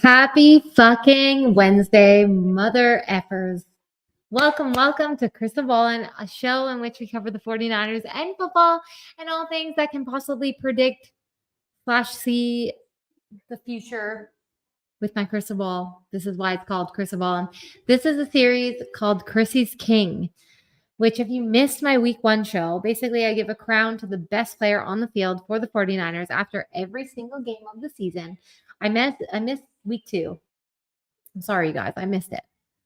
Happy fucking Wednesday, mother effers. Welcome to Crystal Ballin', a show in which we cover the 49ers and football and all things that can possibly predict / see the future with my crystal ball. This is why it's called Crystal Ballin'. This is a series called Cryssy's King, which if you missed my week 1 show, basically I give a crown to the best player on the field for the 49ers after every single game of the season. I missed week 2. I'm sorry, you guys. I missed it.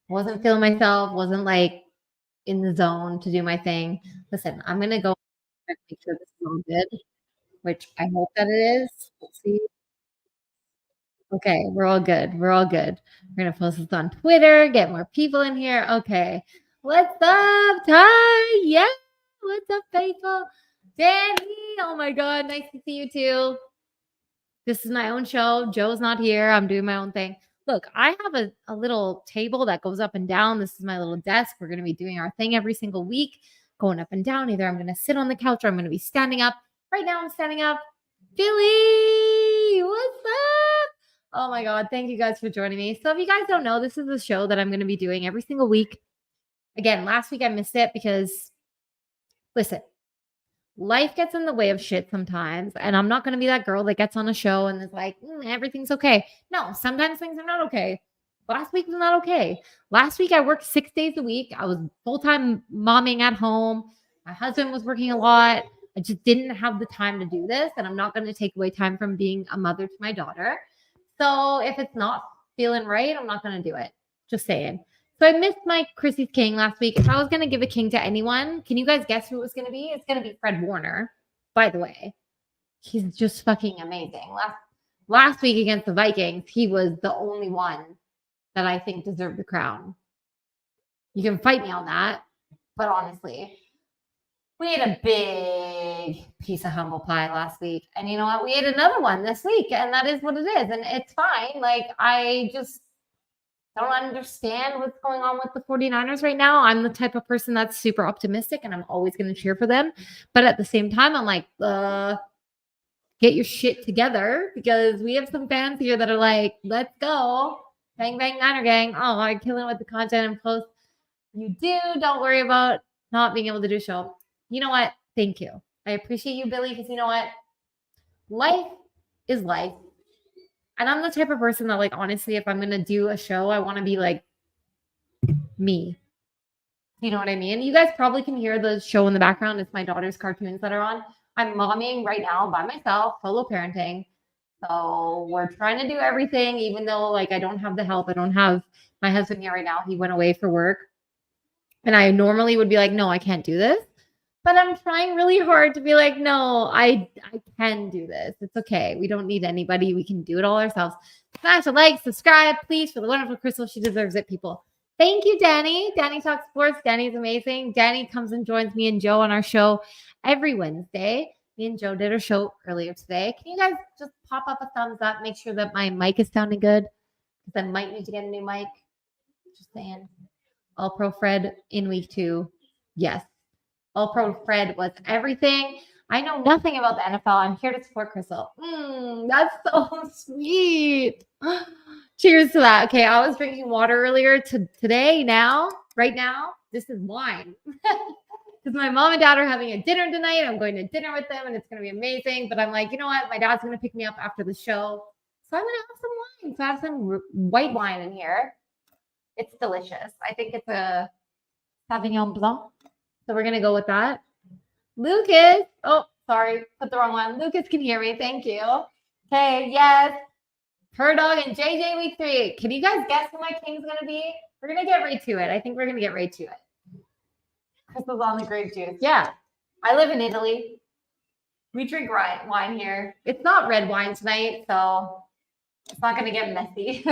I wasn't feeling myself, wasn't like in the zone to do my thing. Listen, I'm going to go and make sure this is all good, which I hope that it is. Let's see. Okay, we're all good. We're all good. We're going to post this on Twitter, get more people in here. Okay. What's up, Ty? Yeah. What's up, faithful? Danny. Oh my God. Nice to see you too. This is my own show. Joe's not here. I'm doing my own thing. Look, I have a little table that goes up and down. This is my little desk. We're going to be doing our thing every single week, going up and down. Either I'm going to sit on the couch or I'm going to be standing up. Right now, I'm standing up. Billy, what's up? Oh my God. Thank you guys for joining me. So if you guys don't know, this is a show that I'm going to be doing every single week. Again, last week I missed it because, listen, life gets in the way of shit sometimes. And I'm not going to be that girl that gets on a show and is like, everything's okay. No, sometimes things are not okay. Last week was not okay. Last week I worked 6 days a week. I was full-time momming at home. My husband was working a lot. I just didn't have the time to do this. And I'm not going to take away time from being a mother to my daughter. So if it's not feeling right, I'm not going to do it. Just saying. So I missed my Cryssy's King last week. If I was going to give a king to anyone, can you guys guess who it was going to be? It's going to be Fred Warner, by the way. He's just fucking amazing. Last week against the Vikings, he was the only one that I think deserved the crown. You can fight me on that, but honestly, we ate a big piece of humble pie last week. And you know what? We ate another one this week, and that is what it is. And it's fine. Like, I just don't understand what's going on with the 49ers right now. I'm the type of person that's super optimistic and I'm always going to cheer for them. But at the same time, I'm like, get your shit together because we have some fans here that are like, let's go. Bang, bang, Niner gang. Oh, I'm killing with the content and posts. You do. Don't worry about not being able to do a show. You know what? Thank you. I appreciate you, Billy, because you know what? Life is life. And I'm the type of person that, like, honestly, if I'm going to do a show, I want to be, like, me. You know what I mean? You guys probably can hear the show in the background. It's my daughter's cartoons that are on. I'm momming right now by myself, solo parenting. So we're trying to do everything, even though, like, I don't have the help. I don't have my husband here right now. He went away for work. And I normally would be like, no, I can't do this. But I'm trying really hard to be like, no, I can do this. It's okay. We don't need anybody. We can do it all ourselves. Smash a like, subscribe, please, for the wonderful Crystal. She deserves it, people. Thank you, Danny. Danny Talks Sports. Danny's amazing. Danny comes and joins me and Joe on our show every Wednesday. Me and Joe did our show earlier today. Can you guys just pop up a thumbs up? Make sure that my mic is sounding good because I might need to get a new mic. Just saying. All Pro Fred in week 2. Yes. All Pro Fred was everything. I know nothing about the NFL. I'm here to support Crystal. That's so sweet. Cheers to that. Okay, I was drinking water earlier. Right now, this is wine. Because my mom and dad are having a dinner tonight. I'm going to dinner with them, and it's going to be amazing. But I'm like, you know what? My dad's going to pick me up after the show. So I'm going to have some wine. So I have some white wine in here. It's delicious. I think it's a Sauvignon Blanc. So we're going to go with that. Lucas. Oh, sorry. Put the wrong one. Lucas can hear me. Thank you. Okay. Yes. Her dog and JJ week 3. Can you guys guess who my king's going to be? We're going to get right to it. I think we're going to get right to it. Crystal's on the grape juice. Yeah. I live in Italy. We drink wine here. It's not red wine tonight, so it's not going to get messy.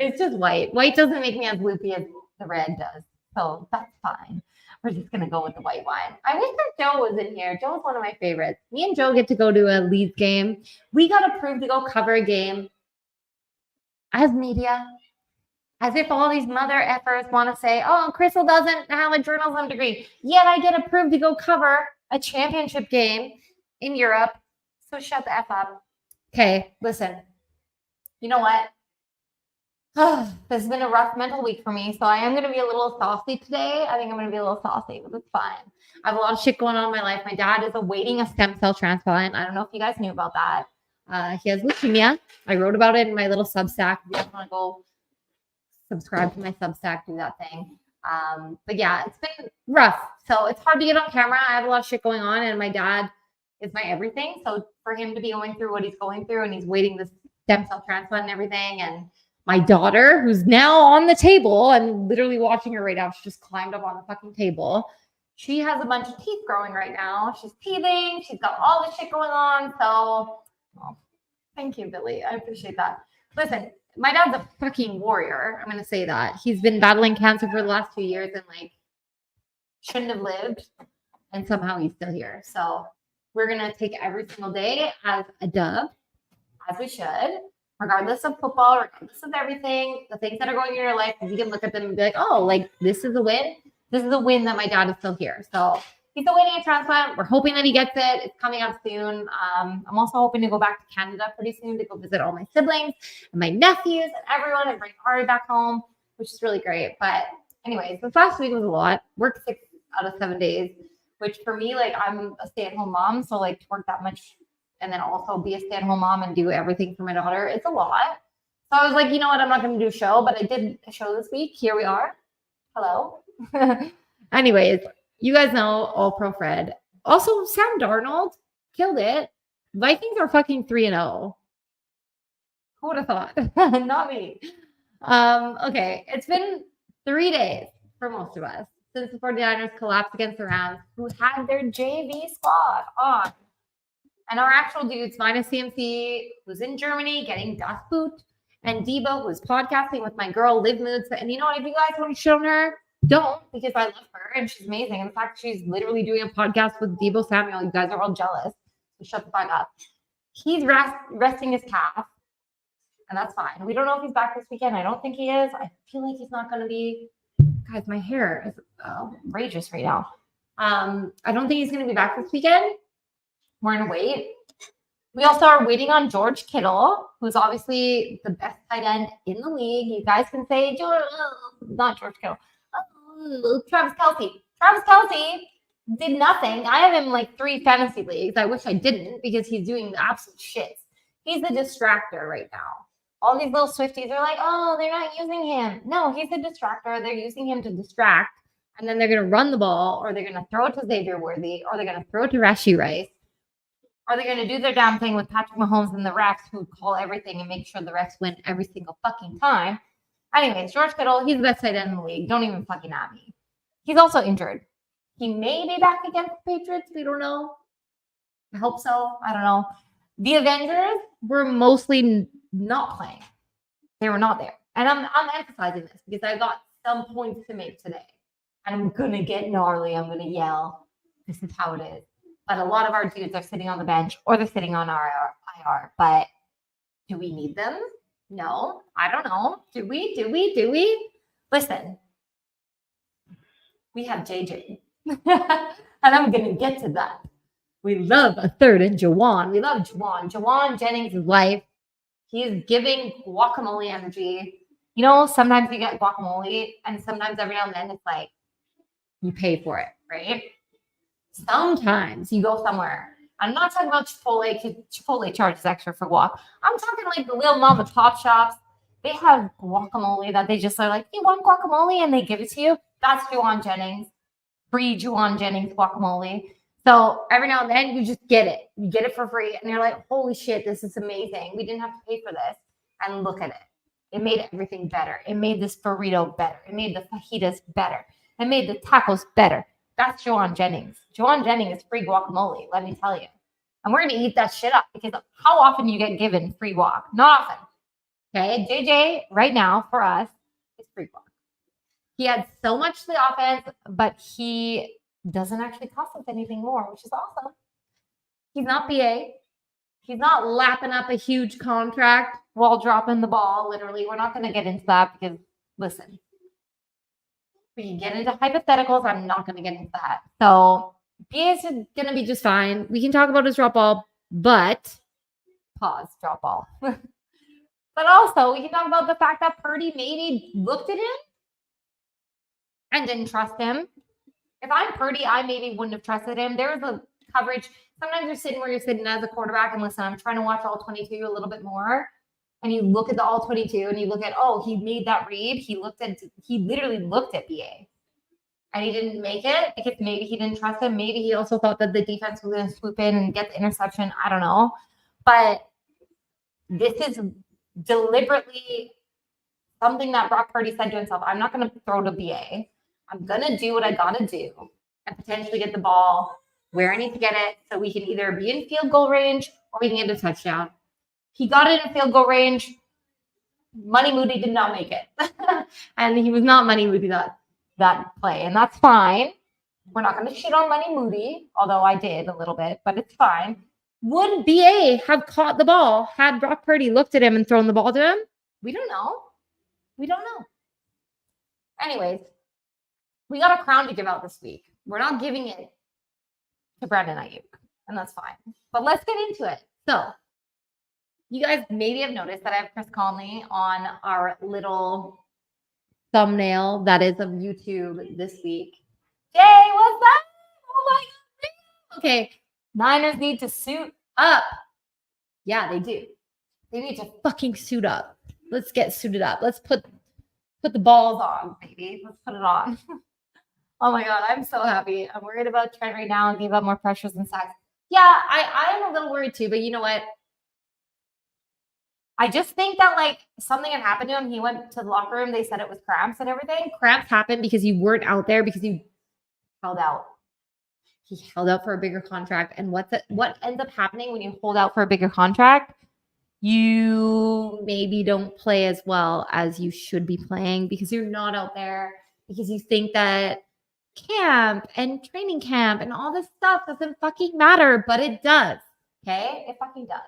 It's just white. White doesn't make me as loopy as the red does. So that's fine. We're just going to go with the white wine. I wish that Joe was in here. Joe's one of my favorites. Me and Joe get to go to a Leeds game. We got approved to go cover a game as media. As if all these mother effers want to say, oh, Crystal doesn't have a journalism degree. Yet I get approved to go cover a championship game in Europe. So shut the F up. Okay, listen. You know what? This has been a rough mental week for me, so I am going to be a little saucy today. I think I'm going to be a little saucy, but it's fine. I have a lot of shit going on in my life. My dad is awaiting a stem cell transplant. I don't know if you guys knew about that. He has leukemia. I wrote about it in my little Substack. If you guys want to go subscribe to my Substack, do that thing. But yeah, it's been rough. So it's hard to get on camera. I have a lot of shit going on, and my dad is my everything. So for him to be going through what he's going through, and he's waiting this stem cell transplant and everything, and my daughter, who's now on the table, I'm literally watching her right now. She just climbed up on the fucking table. She has a bunch of teeth growing right now. She's teething. She's got all this shit going on. So, well, thank you, Billy. I appreciate that. Listen, my dad's a fucking warrior. I'm going to say that. He's been battling cancer for the last 2 years and, like, shouldn't have lived. And somehow he's still here. So we're going to take every single day as a dub, as we should. Regardless of football, regardless of everything, the things that are going in your life, you can look at them and be like, oh, like this is a win. This is a win that my dad is still here. So he's awaiting a transplant. We're hoping that he gets it. It's coming up soon. I'm also hoping to go back to Canada pretty soon to go visit all my siblings and my nephews and everyone and bring Ari back home, which is really great. But anyways, this last week was a lot. Worked 6 out of 7 days, which for me, like I'm a stay-at-home mom. So like to work that much and then also be a stay-at-home mom and do everything for my daughter, it's a lot. So I was like, you know what? I'm not going to do a show, but I did a show this week. Here we are. Hello. Anyways, you guys know All Pro Fred. Also, Sam Darnold killed it. Vikings are fucking 3-0. Who would have thought? Not me. Okay, it's been 3 days for most of us since the 49ers collapsed against the Rams, who had their JV squad on. And our actual dudes, minus CMC, who's in Germany getting Das Boot, and Debo, who's podcasting with my girl, Liv Moods. And you know what? If you guys want to shit on her, don't, because I love her and she's amazing. In fact, she's literally doing a podcast with Debo Samuel. You guys are all jealous. So shut the fuck up. He's resting his calf, and that's fine. We don't know if he's back this weekend. I don't think he is. I feel like he's not going to be. Guys, my hair is outrageous right now. I don't think he's going to be back this weekend. We're going to wait. We also are waiting on George Kittle, who's obviously the best tight end in the league. You guys can say, not George Kittle, Travis Kelce. Travis Kelce did nothing. I have him like 3 fantasy leagues. I wish I didn't because he's doing the absolute shit. He's the distractor right now. All these little Swifties are like, oh, they're not using him. No, he's a distractor. They're using him to distract. And then they're going to run the ball, or they're going to throw it to Xavier Worthy, or they're going to throw it to Rashee Rice. Are they going to do their damn thing with Patrick Mahomes and the refs who call everything and make sure the refs win every single fucking time? Anyways, George Kittle, he's the best tight end in the league. Don't even fucking at me. He's also injured. He may be back against the Patriots. We don't know. I hope so. I don't know. The Avengers were mostly not playing. They were not there. And I'm emphasizing this because I got some points to make today. And I'm going to get gnarly. I'm going to yell. This is how it is. But a lot of our dudes are sitting on the bench or they're sitting on our IR. But do we need them? No, I don't know. Do we? Listen, we have JJ. And I'm going to get to that. We love a third in Jawan. We love Jawan. Jawan Jennings is life. He's giving guacamole energy. You know, sometimes you get guacamole and sometimes every now and then it's like you pay for it, right? Sometimes you go somewhere. I'm not talking about Chipotle because Chipotle charges extra for guac. I'm talking like the little mom and pop shops. They have guacamole that they just are like, you want guacamole? And they give it to you. That's Juwan Jennings. Free Juwan Jennings guacamole. So every now and then you just get it. You get it for free. And you're like, holy shit, this is amazing. We didn't have to pay for this. And look at it. It made everything better. It made this burrito better. It made the fajitas better. It made the tacos better. That's Juwan Jennings. Juwan Jennings is free guacamole, let me tell you. And we're going to eat that shit up because how often you get given free guac? Not often. Okay, JJ right now for us is free guac. He had so much to the offense, but he doesn't actually cost us anything more, which is awesome. He's not PA. He's not lapping up a huge contract while dropping the ball, literally. We're not going to get into that because, listen, we can get into hypotheticals. I'm not going to get into that. So, PA is going to be just fine. We can talk about his drop ball But pause, drop ball. But also, we can talk about the fact that Purdy maybe looked at him and didn't trust him. If I'm Purdy, I maybe wouldn't have trusted him. There was a coverage. Sometimes you're sitting where you're sitting as a quarterback, and listen, I'm trying to watch all 22 a little bit more. And you look at the all 22 and you look at, oh, he made that read. He literally looked at BA. And he didn't make it because maybe he didn't trust him. Maybe he also thought that the defense was going to swoop in and get the interception. I don't know. But this is deliberately something that Brock Purdy said to himself. I'm not going to throw to BA. I'm going to do what I got to do and potentially get the ball where I need to get it so we can either be in field goal range or we can get a touchdown. He got it in field goal range. Money Moody did not make it. And he was not Money Moody that play. And that's fine. We're not going to shit on Money Moody, although I did a little bit, but it's fine. Would BA have caught the ball had Brock Purdy looked at him and thrown the ball to him? We don't know. We don't know. Anyways, we got a crown to give out this week. We're not giving it to Brandon Ayuk, and that's fine. But let's get into it. So, you guys maybe have noticed that I have Chris Conley on our little thumbnail that is of YouTube this week. Jay, what's up? Oh my God. Okay, Niners need to suit up. Yeah, they do. They need to fucking suit up. Let's get suited up. Let's put the balls on, baby. Let's put it on. Oh my God, I'm so happy. I'm worried about Trent right now and gave up more pressures and sacks. Yeah, I am a little worried too, but you know what? I just think that like something had happened to him. He went to the locker room. They said it was cramps and everything. Cramps happened because you weren't out there because you held out. He held out for a bigger contract. And what ends up happening when you hold out for a bigger contract? You maybe don't play as well as you should be playing because you're not out there, because you think that camp and training camp and all this stuff doesn't fucking matter, but it does. Okay? It fucking does.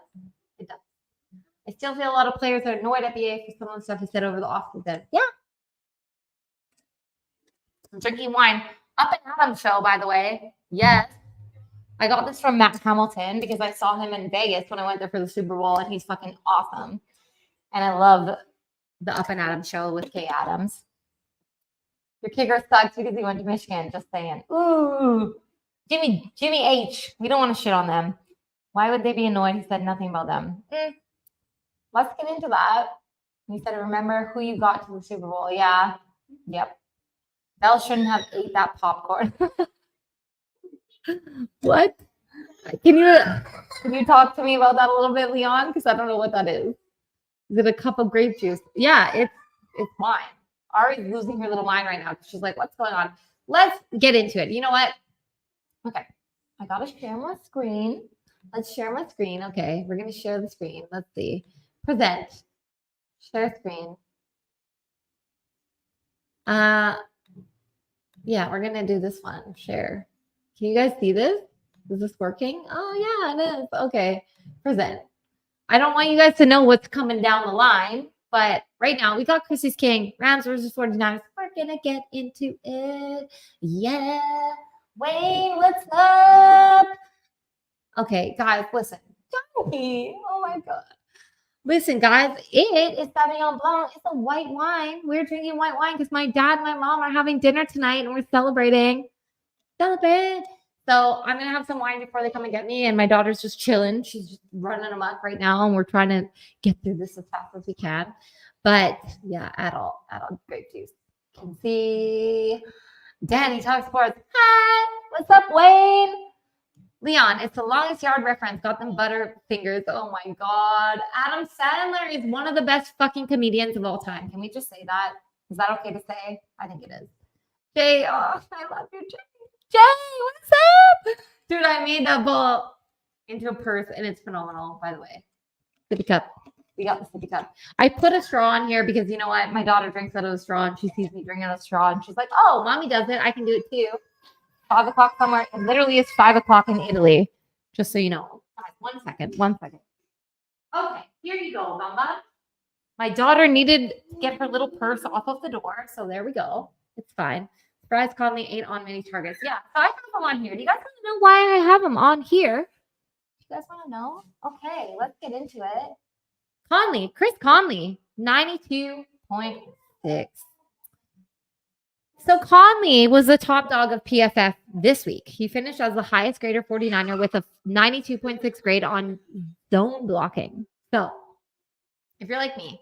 It does. I still feel a lot of players are annoyed at BA for some of the stuff he said over the offseason. Yeah. I'm drinking wine. Up and Adam show, by the way. Yes. I got this from Matt Hamilton because I saw him in Vegas when I went there for the Super Bowl, and he's fucking awesome. And I love the Up and Adam show with Kay Adams. Your kicker sucks because he went to Michigan. Just saying. Ooh. Jimmy H. We don't want to shit on them. Why would they be annoyed? He said nothing about them. Let's get into that. He said, remember who you got to the Super Bowl. Yeah. Yep. Bell shouldn't have ate that popcorn. What? Can you talk to me about that a little bit, Leon? Because I don't know what that is. Is it a cup of grape juice? Yeah, it's wine. Ari's losing her little mind right now because she's like, what's going on? Let's get into it. You know what? Okay. I got to share my screen. Let's share my screen. Okay. We're going to share the screen. Let's see. Present. Share screen. Yeah, we're going to do this one. Share. Can you guys see this? Is this working? Oh, yeah, it is. Okay. Present. I don't want you guys to know what's coming down the line, but right now we got Chrissy's King, Rams versus 49ers. We're going to get into it. Yeah. Wayne, what's up? Okay, guys, listen. Johnny. Oh, my God. Listen, guys, it is Sauvignon Blanc. It's a white wine. We're drinking white wine because my dad and my mom are having dinner tonight and we're celebrating. Celebrate. So I'm going to have some wine before they come and get me. And my daughter's just chilling. She's just running amok right now. And we're trying to get through this as fast as we can. But yeah, at all grape juice. Can see Danny Talk Sports. Hi. What's up, Wayne? Leon, it's the longest yard reference. Got them butter fingers. Oh my God. Adam Sandler is one of the best fucking comedians of all time. Can we just say that? Is that okay to say? I think it is. Jay, oh, I love you, Jay. Jay, what's up? Dude, I made that ball into a purse and it's phenomenal, by the way. Sippy cup. We got the sippy cup. I put a straw on here because you know what? My daughter drinks out of a straw and she sees me drinking out of a straw and she's like, oh, mommy does it. I can do it too. 5 o'clock somewhere. It literally is 5 o'clock in Italy. Just so you know. One second. Okay, here you go, Mama. My daughter needed to get her little purse off of the door. So there we go. It's fine. Bryce Conley ain't on many targets. Yeah, so I have them on here. Do you guys want to know why I have them on here? You guys want to know? Okay, let's get into it. Conley, Chris Conley, 92.6. So Conley was the top dog of PFF this week. He finished as the highest grader 49er with a 92.6 grade on zone blocking. So if you're like me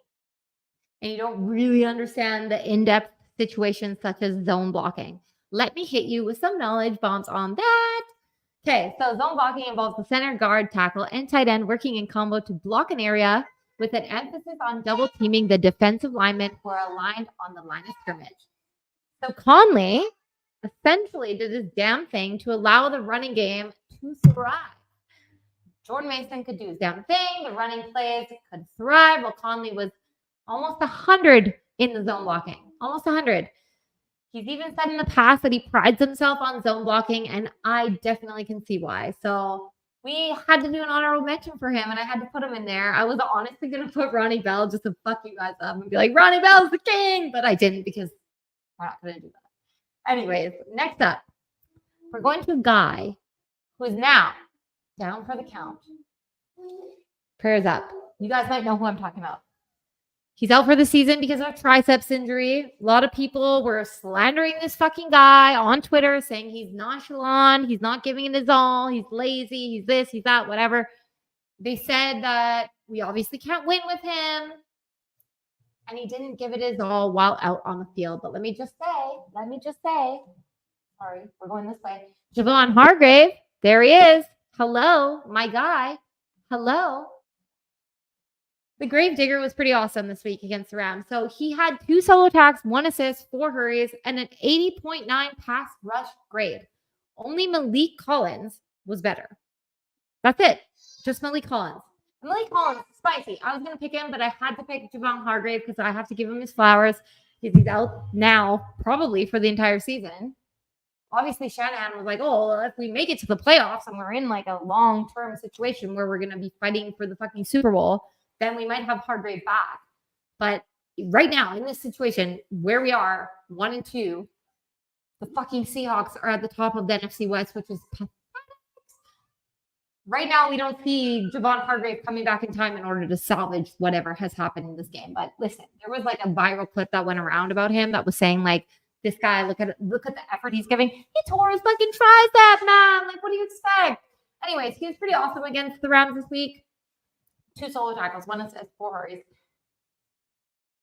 and you don't really understand the in-depth situations such as zone blocking, let me hit you with some knowledge bombs on that. Okay, so zone blocking involves the center, guard, tackle, and tight end working in combo to block an area with an emphasis on double teaming the defensive linemen who are aligned on the line of scrimmage. So Conley essentially did this damn thing to allow the running game to thrive. Jordan Mason could do his damn thing. The running plays could thrive while Conley was almost 100 in the zone blocking. Almost 100. He's even said in the past that he prides himself on zone blocking, and I definitely can see why. So we had to do an honorable mention for him, and I had to put him in there. I was honestly going to put Ronnie Bell just to fuck you guys up and be like, Ronnie Bell's the king, but I didn't because we're not going to do that. Anyways, next up, we're going to a guy who is now down for the count. Prayers up. You guys might know who I'm talking about. He's out for the season because of a triceps injury. A lot of people were slandering this fucking guy on Twitter, saying he's nonchalant, he's not giving it his all, he's lazy, he's this, he's that, whatever. They said that we obviously can't win with him, and he didn't give it his all while out on the field. But let me just say, sorry, we're going this way. Javon Hargrave, there he is. Hello, my guy. Hello. The Gravedigger was pretty awesome this week against the Rams. So he had 2 solo attacks, 1 assist, 4 hurries, and an 80.9 pass rush grade. Only Malik Collins was better. That's it. Just Malik Collins. And Malik Collins, spicy. I was going to pick him, but I had to pick Javon Hargrave because I have to give him his flowers. He's out now, probably for the entire season. Obviously, Shanahan was like, oh, well, if we make it to the playoffs and we're in like a long-term situation where we're going to be fighting for the fucking Super Bowl, then we might have Hargrave back. But right now, in this situation, where we are, 1-2, the fucking Seahawks are at the top of the NFC West, which is pathetic. Right now, we don't see Javon Hargrave coming back in time in order to salvage whatever has happened in this game. But listen, there was like a viral clip that went around about him that was saying like, this guy, look at the effort he's giving. He tore his fucking tricep, man. Like, what do you expect? Anyways, he was pretty awesome against the Rams this week. 2 solo tackles, 1 assist, 4 hurries.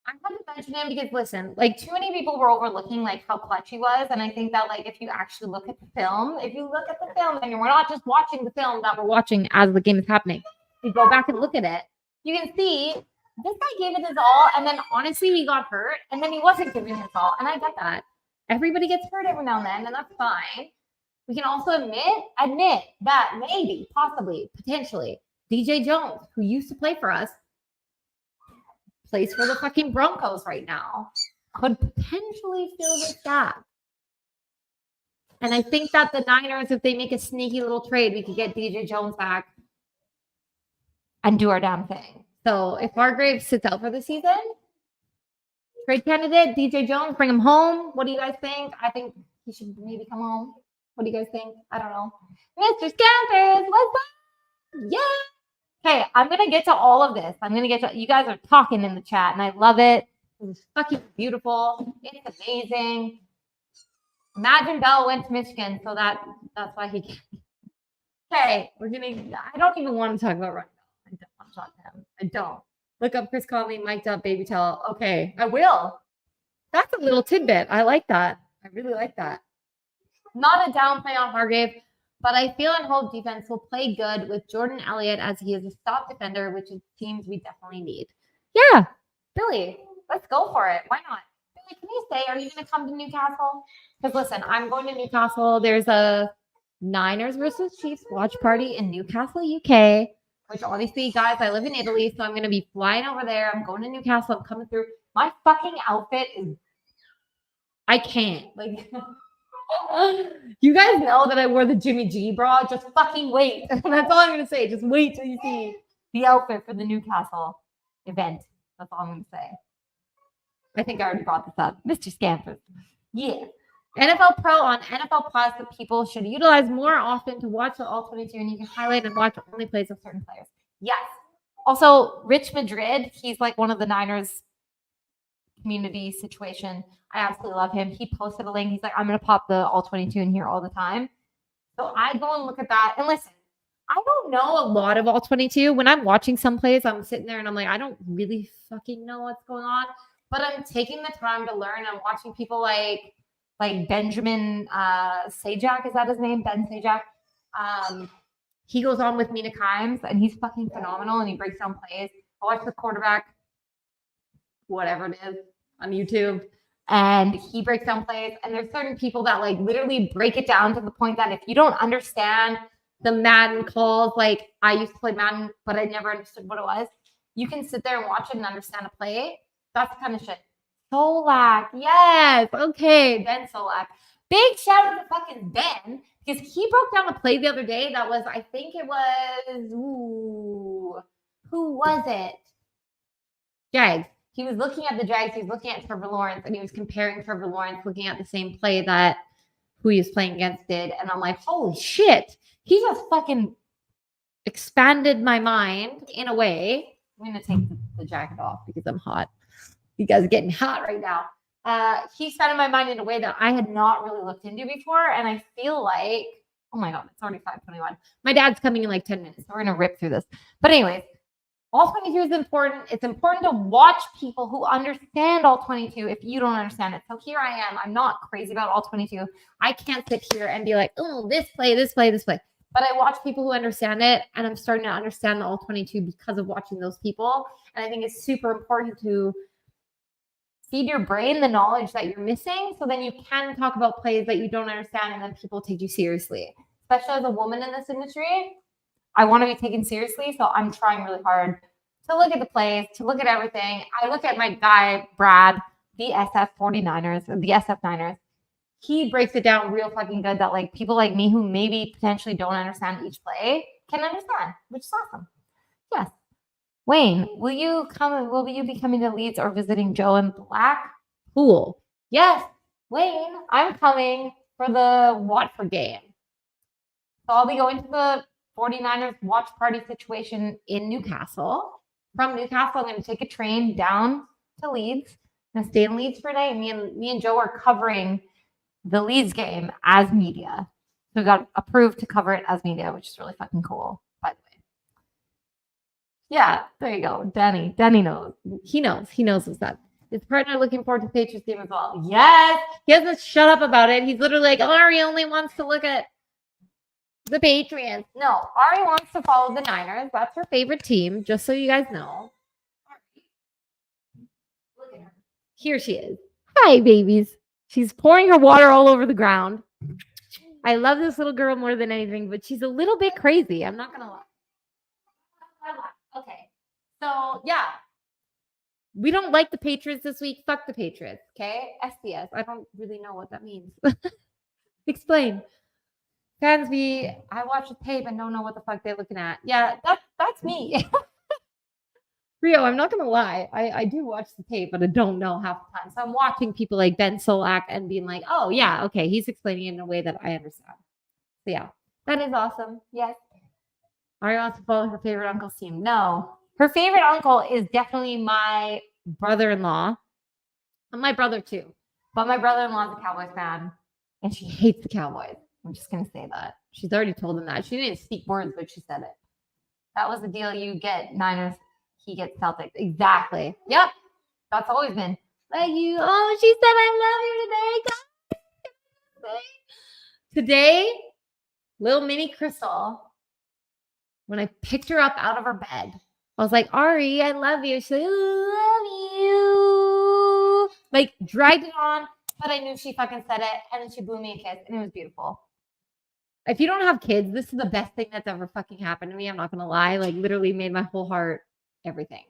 I had to mention him because, listen, like, too many people were overlooking, like, how clutch he was. And I think that, like, if you actually look at the film, and we're not just watching the film that we're watching as the game is happening. You go back and look at it, you can see this guy gave it his all. And then, honestly, he got hurt. And then he wasn't giving his all. And I get that. Everybody gets hurt every now and then, and that's fine. We can also admit that maybe, possibly, potentially, DJ Jones, who used to play for us, plays for the fucking Broncos right now, could potentially fill this gap. And I think that the Niners, if they make a sneaky little trade, we could get DJ Jones back and do our damn thing. So if Hargrave sits out for the season, trade candidate, DJ Jones, bring him home. What do you guys think? I think he should maybe come home. What do you guys think? I don't know. Mr. Scampers, what's up? Yeah. Okay, I'm going to get to all of this. You guys are talking in the chat, and I love it. It's fucking beautiful. It's amazing. Imagine Bell went to Michigan, so that's why he came. Okay, I don't even want to talk about Ronnie Bell. I don't want to talk to him. I don't. Look up Chris Conley, mic'd up, baby tell. Okay, I will. That's a little tidbit. I like that. I really like that. Not a downplay on Hargrave, but I feel and hope defense will play good with Jordan Elliott as he is a stop defender, which it seems we definitely need. Yeah, Billy, let's go for it. Why not? Billy, can you say, are you going to come to Newcastle? Because listen, I'm going to Newcastle. There's a Niners versus Chiefs watch party in Newcastle, UK, which obviously, guys, I live in Italy, so I'm going to be flying over there. I'm going to Newcastle. I'm coming through. My fucking outfit is, I can't. Like, you guys know that I wore the Jimmy G bra. Just fucking wait. That's all I'm going to say. Just wait till you see the outfit for the Newcastle event. That's all I'm going to say. I think I already brought this up. Mr. Scampers. Yeah. NFL Pro on NFL Plus that people should utilize more often to watch the all 22, and you can highlight and watch only plays of certain players. Yes. Also, Rich Madrid, he's like one of the Niners community situation. I absolutely love him. He posted a link. He's like, I'm going to pop the all 22 in here all the time. So I go and look at that. And listen, I don't know a lot of all 22. When I'm watching some plays, I'm sitting there and I'm like, I don't really fucking know what's going on. But I'm taking the time to learn. I'm watching people like Benjamin Sajak. Is that his name? Ben Sajak. He goes on with Mina Kimes, and he's fucking phenomenal, and he breaks down plays. I watch the quarterback, whatever it is, on YouTube, and he breaks down plays. And there's certain people that like literally break it down to the point that if you don't understand the Madden calls, like I used to play Madden, but I never understood what it was, you can sit there and watch it and understand a play. That's the kind of shit. Solak, yes, okay, Ben Solak. Big shout out to fucking Ben, because he broke down a play the other day that was, I think it was, who was it? Jags. He was looking at the Jags, he was looking at Trevor Lawrence, and he was comparing Trevor Lawrence, looking at the same play that who he was playing against did. And I'm like, holy shit, he just fucking expanded my mind in a way. I'm going to take the jacket off because I'm hot. You guys are getting hot right now. He expanded my mind in a way that I had not really looked into before. And I feel like, oh my God, it's already 5:21. My dad's coming in like 10 minutes. So we're going to rip through this. But anyways, all 22 is important. It's important to watch people who understand all 22 if you don't understand it. So here I am. I'm not crazy about all 22. I can't sit here and be like, oh, this play, this play, this play. But I watch people who understand it, and I'm starting to understand the all 22 because of watching those people. And I think it's super important to feed your brain the knowledge that you're missing, so then you can talk about plays that you don't understand, and then people take you seriously. Especially as a woman in this industry, I want to be taken seriously, so I'm trying really hard to look at the plays, to look at everything. I look at my guy, Brad, the SF Niners. He breaks it down real fucking good that like people like me who maybe potentially don't understand each play can understand, which is awesome. Yes. Wayne, will you be coming to Leeds or visiting Joe in Blackpool? Yes, Wayne, I'm coming for the Watford game. So I'll be going to the 49ers watch party situation in Newcastle. From Newcastle, I'm going to take a train down to Leeds. I'm going to stay in Leeds for a day. Me and Joe are covering the Leeds game as media. So we got approved to cover it as media, which is really fucking cool, by the way. Yeah, there you go. Danny knows. He knows what's up. His partner looking forward to Patriots game as well. Yes. He doesn't shut up about it. He's literally like, Ari only wants to look at the Patriots. No, Ari wants to follow the Niners. That's her favorite team, just so you guys know. Look at her. Here she is. Hi, babies. She's pouring her water all over the ground. I love this little girl more than anything, but she's a little bit crazy. I'm not going to lie. Okay. So, yeah. We don't like the Patriots this week. Fuck the Patriots. Okay? SDS. I don't really know what that means. Explain. Fansby, I watch the tape and don't know what the fuck they're looking at. Yeah, that's me. Rio, I'm not gonna lie. I do watch the tape, but I don't know half the time. So I'm watching people like Ben Solak and being like, oh yeah, okay, he's explaining it in a way that I understand. So yeah, that is awesome. Yes. Ari wants to follow her favorite uncle's team. No. Her favorite uncle is definitely my brother-in-law. And my brother too. But my brother-in-law is a Cowboys fan. And she hates the Cowboys. I'm just going to say that. She's already told him that. She didn't speak words, but she said it. That was the deal. You get Niners, he gets Celtics. Exactly. Yep. That's always been. Like you. Oh, she said I love you today. Today, little mini Crystal, when I picked her up out of her bed, I was like, Ari, I love you. She's like, I love you. Like, dragged it on, but I knew she fucking said it, and then she blew me a kiss, and it was beautiful. If you don't have kids, this is the best thing that's ever fucking happened to me. I'm not going to lie. Like, literally made my whole heart everything.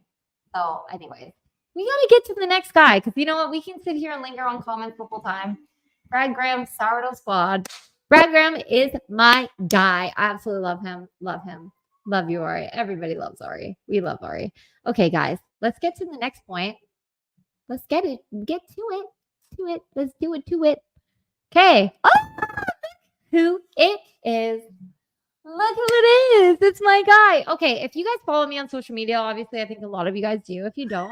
So, anyways, we got to get to the next guy, because you know what? We can sit here and linger on comments the whole time. Brad Graham, Sourdough Squad. Brad Graham is my guy. I absolutely love him. Love him. Love you, Ari. Everybody loves Ari. We love Ari. Okay, guys, let's get to the next point. Let's get to it. Let's do it to it. Okay. Oh, who it is. Look who it is. It's my guy. Okay, if you guys follow me on social media, obviously I think a lot of you guys do. If you don't,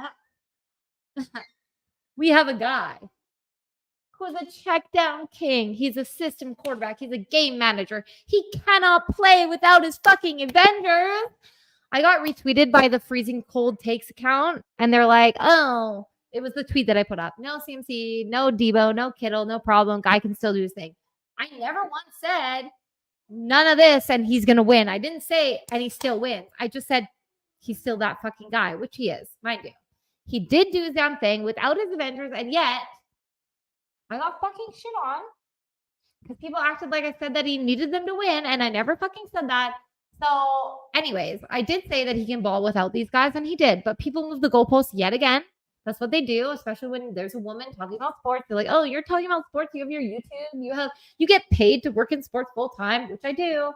we have a guy who's a check down king. He's a system quarterback. He's a game manager. He cannot play without his fucking Avengers. I got retweeted by the Freezing Cold Takes account, and they're like, oh, it was the tweet that I put up. No CMC, no Debo, no Kittle, no problem. Guy can still do his thing. I never once said none of this and he's going to win. I didn't say and he still wins. I just said he's still that fucking guy, which he is, mind you. He did do his damn thing without his Avengers, and yet I got fucking shit on because people acted like I said that he needed them to win, and I never fucking said that. So, anyways, I did say that he can ball without these guys, and he did. But people move the goalposts yet again. That's what they do, especially when there's a woman talking about sports. They're like, "Oh, you're talking about sports. You have your YouTube. You get paid to work in sports full time, which I do.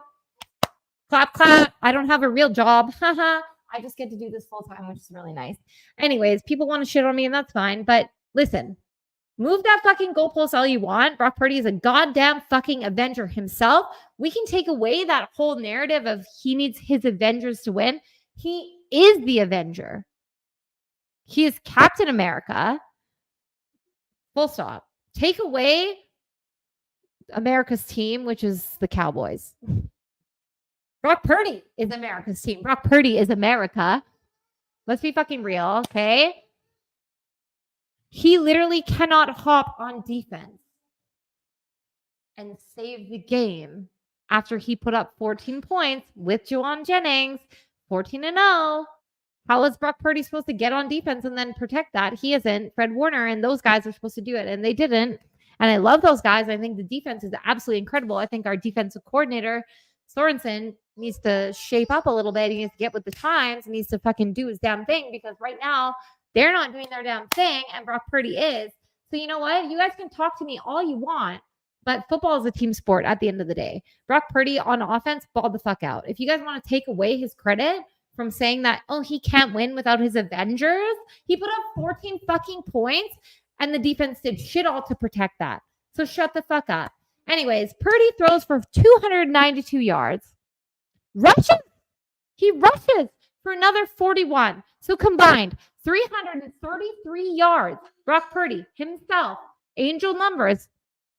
Clap, clap. I don't have a real job. Haha. I just get to do this full time, which is really nice. Anyways, people want to shit on me, and that's fine. But listen, move that fucking goalpost all you want. Brock Purdy is a goddamn fucking Avenger himself. We can take away that whole narrative of he needs his Avengers to win. He is the Avenger. He is Captain America. Full stop. Take away America's team, which is the Cowboys. Brock Purdy is America's team. Brock Purdy is America. Let's be fucking real, okay? He literally cannot hop on defense and save the game after he put up 14 points with Juwan Jennings, 14-0. How is Brock Purdy supposed to get on defense and then protect that? He isn't. Fred Warner and those guys are supposed to do it, and they didn't. And I love those guys. I think the defense is absolutely incredible. I think our defensive coordinator, Sorensen, needs to shape up a little bit. He needs to get with the times. He needs to fucking do his damn thing, because right now they're not doing their damn thing, and Brock Purdy is. So you know what? You guys can talk to me all you want, but football is a team sport at the end of the day. Brock Purdy on offense balled the fuck out. If you guys want to take away his credit from saying that, oh, he can't win without his Avengers, he put up 14 fucking points, and the defense did shit all to protect that. So shut the fuck up. Anyways, Purdy throws for 292 yards. He rushes for another 41. So combined, 333 yards. Brock Purdy himself. Angel numbers.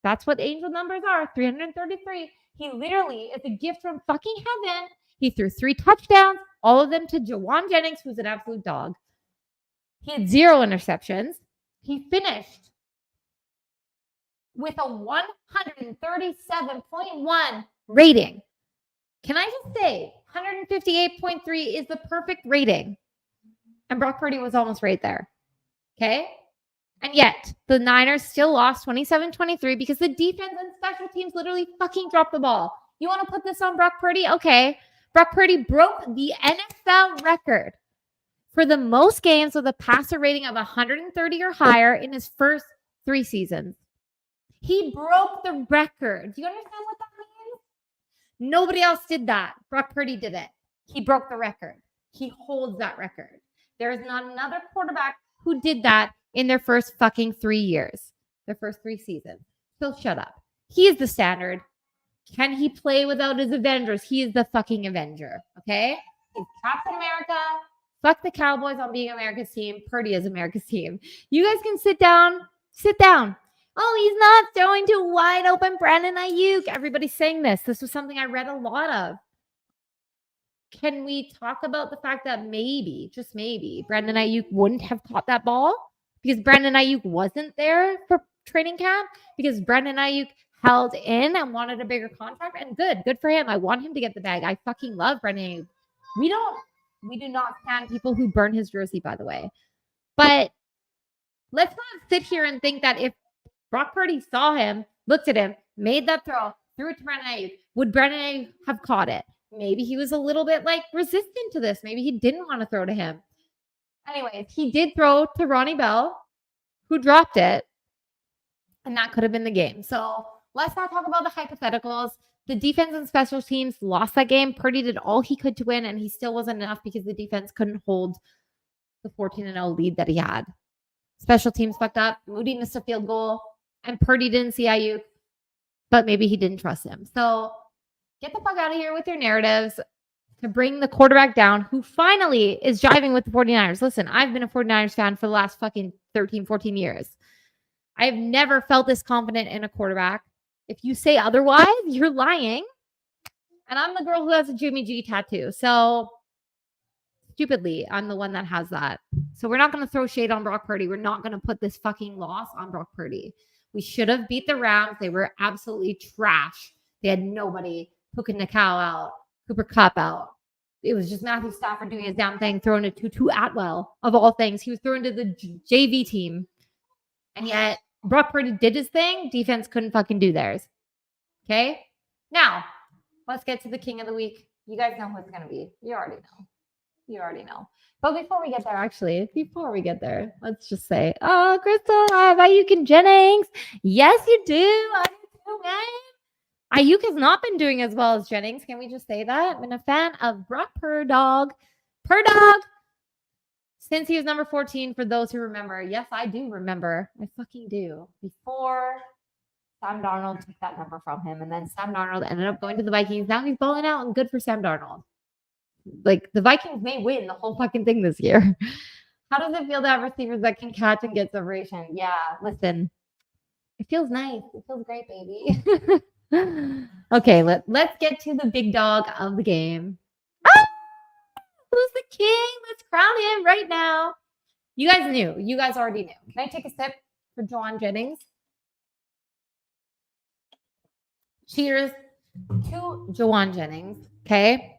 That's what angel numbers are. 333. He literally is a gift from fucking heaven. He threw 3 touchdowns, all of them to Juwan Jennings, who's an absolute dog. He had 0 interceptions. He finished with a 137.1 rating. Can I just say 158.3 is the perfect rating? And Brock Purdy was almost right there. Okay? And yet, the Niners still lost 27-23 because the defense and special teams literally fucking dropped the ball. You want to put this on Brock Purdy? Okay. Brock Purdy broke the NFL record for the most games with a passer rating of 130 or higher in his first 3 seasons. He broke the record. Do you understand what that means? Nobody else did that. Brock Purdy did it. He broke the record. He holds that record. There is not another quarterback who did that in their first fucking 3 years, their first 3 seasons. So shut up. He is the standard. Can he play without his Avengers? He is the fucking Avenger, okay? He's Captain America. Fuck the Cowboys on being America's team. Purdy is America's team. You guys can sit down. Sit down. Oh, he's not throwing to wide open Brandon Ayuk. Everybody's saying this. This was something I read a lot of. Can we talk about the fact that maybe, just maybe, Brandon Ayuk wouldn't have caught that ball? Because Brandon Ayuk wasn't there for training camp? Because Brandon Ayuk held in and wanted a bigger contract? And good for him. I want him to get the bag. I fucking love Brandon Ayuk. We do not stand people who burn his jersey, by the way. But let's not sit here and think that if Brock Purdy saw him, looked at him, made that throw, threw it to Brandon Ayuk, would Brandon Ayuk have caught it? Maybe he was a little bit resistant to this. Maybe he didn't want to throw to him. Anyways, he did throw to Ronnie Bell, who dropped it, and that could have been the game. So let's not talk about the hypotheticals. The defense and special teams lost that game. Purdy did all he could to win, and he still wasn't enough because the defense couldn't hold the 14-0 lead that he had. Special teams fucked up. Moody missed a field goal, and Purdy didn't see Ayuk. but maybe he didn't trust him. So get the fuck out of here with your narratives to bring the quarterback down who finally is jiving with the 49ers. Listen, I've been a 49ers fan for the last fucking 13, 14 years. I've never felt this confident in a quarterback. If you say otherwise, you're lying. And I'm the girl who has a Jimmy G tattoo. So stupidly, I'm the one that has that. So we're not going to throw shade on Brock Purdy. We're not going to put this fucking loss on Brock Purdy. We should have beat the Rams. They were absolutely trash. They had nobody. Puka Nakau out. Cooper Kupp out. It was just Matthew Stafford doing his damn thing, throwing it to Tutu Atwell, of all things. He was thrown to the JV team. And yet, Brock Purdy did his thing. Defense couldn't fucking do theirs. Okay? Now, let's get to the king of the week. You guys know who it's going to be. You already know. You already know. But before we get there, let's just say, oh, Crystal, I have Ayuk and Jennings. Yes, you do. I do too, man. Ayuk has not been doing as well as Jennings. Can we just say that? I've been a fan of Brock Purdog. Since he was number 14, for those who remember. Yes, I do remember. I fucking do. Before Sam Darnold took that number from him, and then Sam Darnold ended up going to the Vikings. Now he's balling out, and good for Sam Darnold. Like, the Vikings may win the whole fucking thing this year. How does it feel to have receivers that can catch and get separation? Yeah, listen. It feels nice. It feels great, baby. Okay, let's get to the big dog of the game. Ah! Who's the king? Let's crown him right now. You guys knew. You guys already knew. Can I take a sip for Juwan Jennings? Cheers to Juwan Jennings. Okay.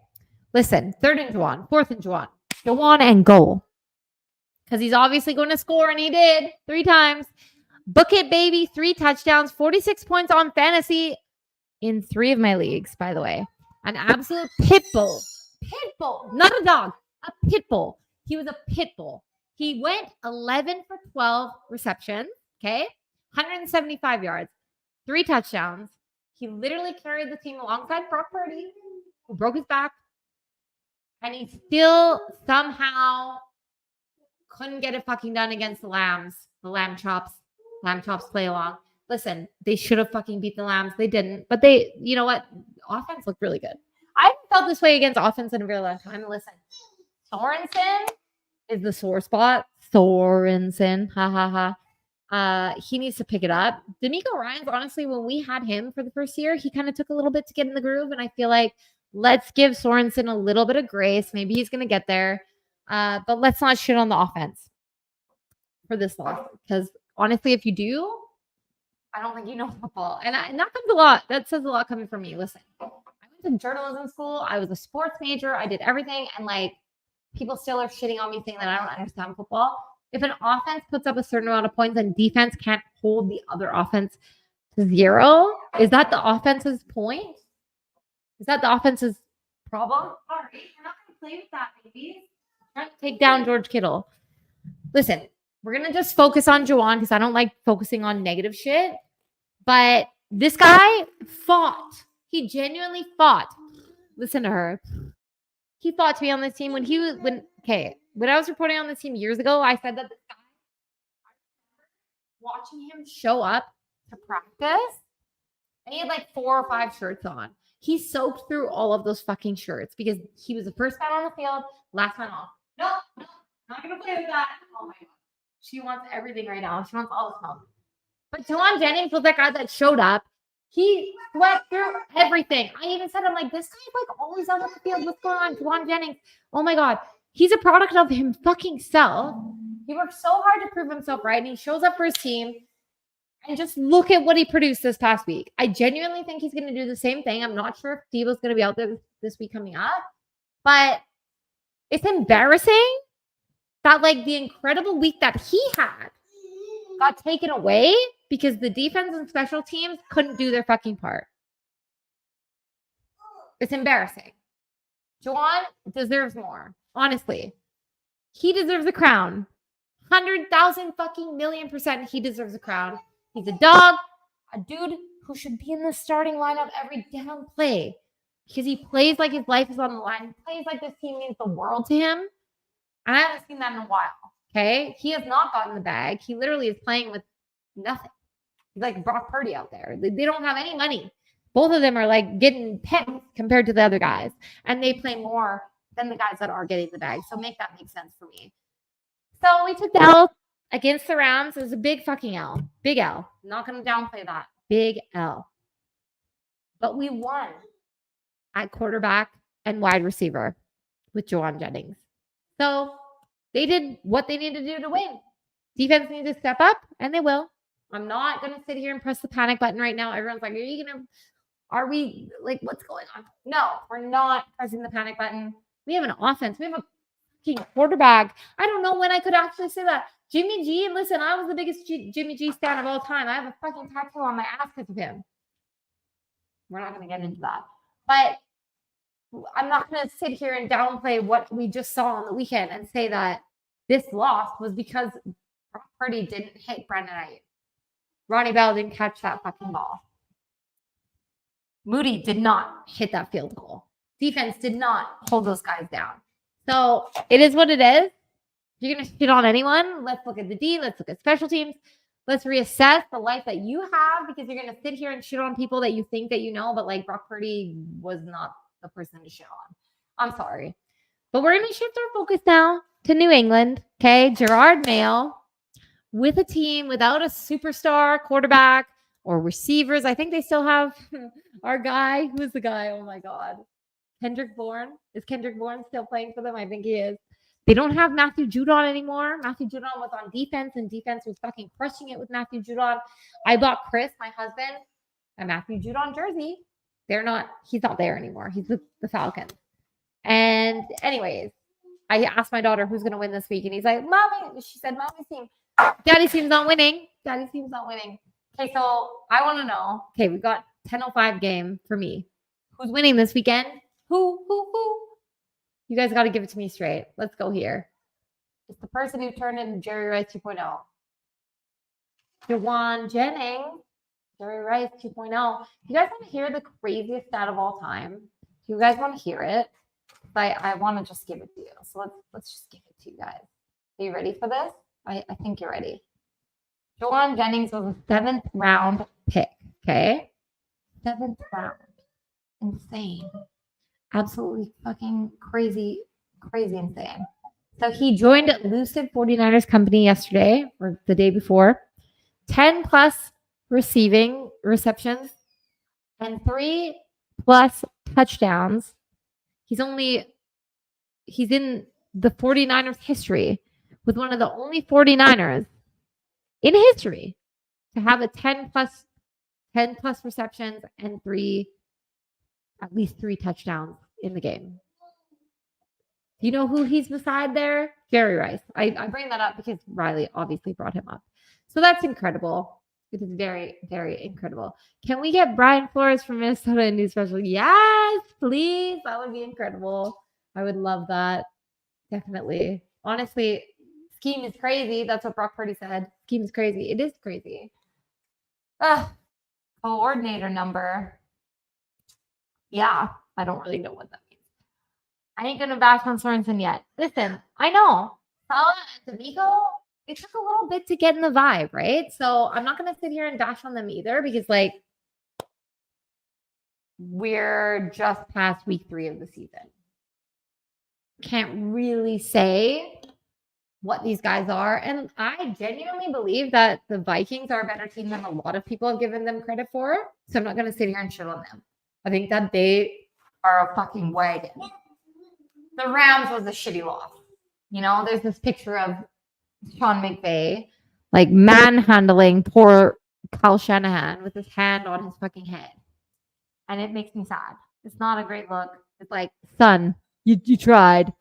Listen, 3rd and Juwan, 4th and Juwan. Juwan and goal. Because he's obviously going to score, and he did 3 times. Book it, baby. 3 touchdowns, 46 points on fantasy in 3 of my leagues, by the way. An absolute pit bull. Pit bull. Not a dog. A pit bull. He was a pit bull. He went 11 for 12 receptions, okay? 175 yards, 3 touchdowns. He literally carried the team alongside Brock Purdy, who broke his back. And he still somehow couldn't get it fucking done against the Lambs. The Lamb Chops. Lamb Chops play along. Listen, they should have fucking beat the Lambs. They didn't. But they, you know what? Offense looked really good. I haven't felt this way against offense in a real long time. Listen, Sorensen is the sore spot. Sorensen. Ha ha ha. He needs to pick it up. D'Amico Ryans, honestly, when we had him for the first year, he kind of took a little bit to get in the groove. And I feel like let's give Sorensen a little bit of grace. Maybe he's going to get there. But let's not shit on the offense for this loss. Because honestly, if you do, I don't think you know football. And that comes a lot. That says a lot coming from me. Listen, I went to journalism school. I was a sports major. I did everything. And like, people still are shitting on me saying that I don't understand football. If an offense puts up a certain amount of points and defense can't hold the other offense to 0, is that the offense's point? Is that the offense's problem? All right, we're not going to play with that, baby. We're trying to take down George Kittle. Listen, we're going to just focus on Juwan because I don't like focusing on negative shit. But this guy fought. He genuinely fought. Listen to her. He fought to be on this team when I was reporting on this team years ago, I said that this guy, watching him show up to practice, and he had like 4 or 5 shirts on. He soaked through all of those fucking shirts because he was the first man on the field, last man off. No, not gonna play with that. Oh my god. She wants everything right now. She wants all the smoke. But Juwan Jennings was that guy that showed up. He swept through everything. I even said, I'm like, this guy's like always out on the field. What's going on? Juwan Jennings. Oh my God. He's a product of him fucking self. He worked so hard to prove himself right. And he shows up for his team. And just look at what he produced this past week. I genuinely think he's going to do the same thing. I'm not sure if Debo's going to be out there this week coming up. But it's embarrassing that like the incredible week that he had got taken away because the defense and special teams couldn't do their fucking part. It's embarrassing. Juwan deserves more. Honestly. He deserves a crown. 100,000 fucking million% he deserves a crown. He's a dog, a dude who should be in the starting lineup every damn play because he plays like his life is on the line. He plays like this team means the world to him. And I haven't seen that in a while. Okay. He has not gotten the bag. He literally is playing with nothing. He's like Brock Purdy out there. They don't have any money. both of them are like getting picks compared to the other guys, and they play more than the guys that are getting the bag. So make that make sense for me. So we took the L against the Rams. It was a big fucking L. Big L. Not going to downplay that. Big L. But we won at quarterback and wide receiver with Juwan Jennings. So they did what they needed to do to win. Defense needs to step up, and they will. I'm not going to sit here and press the panic button right now. Everyone's like, are we, like, what's going on? No, we're not pressing the panic button. We have an offense. We have a fucking quarterback. I don't know when I could actually say that. Jimmy G, listen, I was the biggest Jimmy G stan of all time. I have a fucking tattoo on my ass because of him. We're not going to get into that. But I'm not going to sit here and downplay what we just saw on the weekend and say that this loss was because Brock Purdy didn't hit Brandon Ayuk. Ronnie Bell didn't catch that fucking ball. Moody did not hit that field goal. Defense did not hold those guys down. So it is what it is. If you're going to shit on anyone, let's look at the D. Let's look at special teams. Let's reassess the life that you have, because you're going to sit here and shit on people that you think that you know, but like Brock Purdy was not the person to shit on. I'm sorry. But we're going to shift our focus now to New England. Okay. Gerard Mayo with a team without a superstar quarterback or receivers. I think they still have our guy. Who's the guy? Oh my God. Kendrick Bourne. Is Kendrick Bourne still playing for them? I think he is. They don't have Matthew Judon anymore. Matthew Judon was on defense, and defense was fucking crushing it with Matthew Judon. I bought Chris, my husband, a Matthew Judon jersey. He's not there anymore. He's with the Falcons. And anyways, I asked my daughter who's going to win this week, and he's like, Mommy, she said, Mommy's team. Daddy's team's not winning. Daddy's team's not winning. Okay, so I want to know. Okay, we've got 10:05 game for me. Who's winning this weekend? Who? You guys got to give it to me straight. Let's go here. It's the person who turned into Jerry Rice 2.0. Juwan Jennings, Jerry Rice 2.0. You guys want to hear the craziest stat of all time? Do you guys want to hear it? I want to just give it to you. So let's just give it to you guys. Are you ready for this? I think you're ready. Juwan Jennings was a 7th round pick. Okay. 7th round. Insane. Absolutely fucking crazy insane. So he joined Lucid 49ers company yesterday or the day before. 10 plus receiving receptions and 3+ touchdowns. He's in the 49ers history with one of the only 49ers in history to have a 10 plus receptions and at least 3 touchdowns in the game. Do you know who he's beside there? Jerry Rice. I bring that up because Riley obviously brought him up. So that's incredible. It is very, very incredible. Can we get Brian Flores from Minnesota a new special? Yes, please. That would be incredible. I would love that. Definitely. Honestly, scheme is crazy. That's what Brock Purdy said. Scheme is crazy. It is crazy. Coordinator number. Yeah, I don't really know what that means. I ain't going to bash on Sorensen yet. Listen, I know. Salah and D'Amico, it took a little bit to get in the vibe, right? So I'm not going to sit here and bash on them either because, like, we're just past week 3 of the season. Can't really say what these guys are. And I genuinely believe that the Vikings are a better team than a lot of people have given them credit for. So I'm not going to sit here and shit on them. I think that they are a fucking wagon. The Rams was a shitty loss. You know, there's this picture of Sean McVay, like, manhandling poor Kyle Shanahan with his hand on his fucking head. And it makes me sad. It's not a great look. It's like, son, you tried.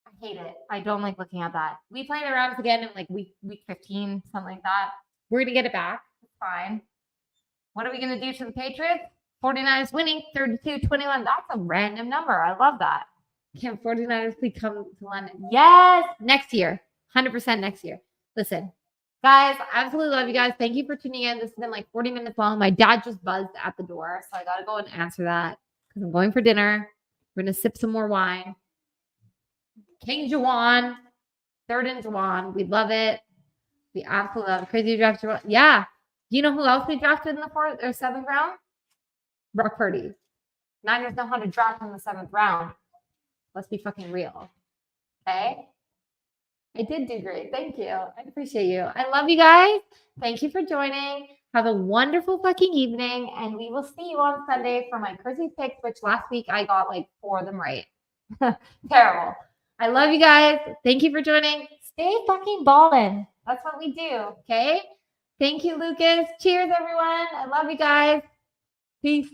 I hate it. I don't like looking at that. We play the Rams again in like week 15, something like that. We're going to get it back. It's fine. What are we going to do to the Patriots? 49ers winning 32-21. That's a random number. I love that. Can 49ers please come to London? Yes. Next year. 100% next year. Listen, guys, I absolutely love you guys. Thank you for tuning in. This has been like 40 minutes long. My dad just buzzed at the door, so I got to go and answer that because I'm going for dinner. We're going to sip some more wine. King Juwan, 3rd and Juwan. We love it. We absolutely love it. Crazy draft Juwan. Yeah. Do you know who else we drafted in the 4th or 7th round? Brock Purdy. Niners know how to draft in the 7th round. Let's be fucking real. Okay? I did do great. Thank you. I appreciate you. I love you guys. Thank you for joining. Have a wonderful fucking evening. And we will see you on Sunday for my crazy picks, which last week I got like 4 of them right. Terrible. I love you guys. Thank you for joining. Stay fucking ballin'. That's what we do. Okay? Thank you, Lucas. Cheers, everyone. I love you guys. Peace.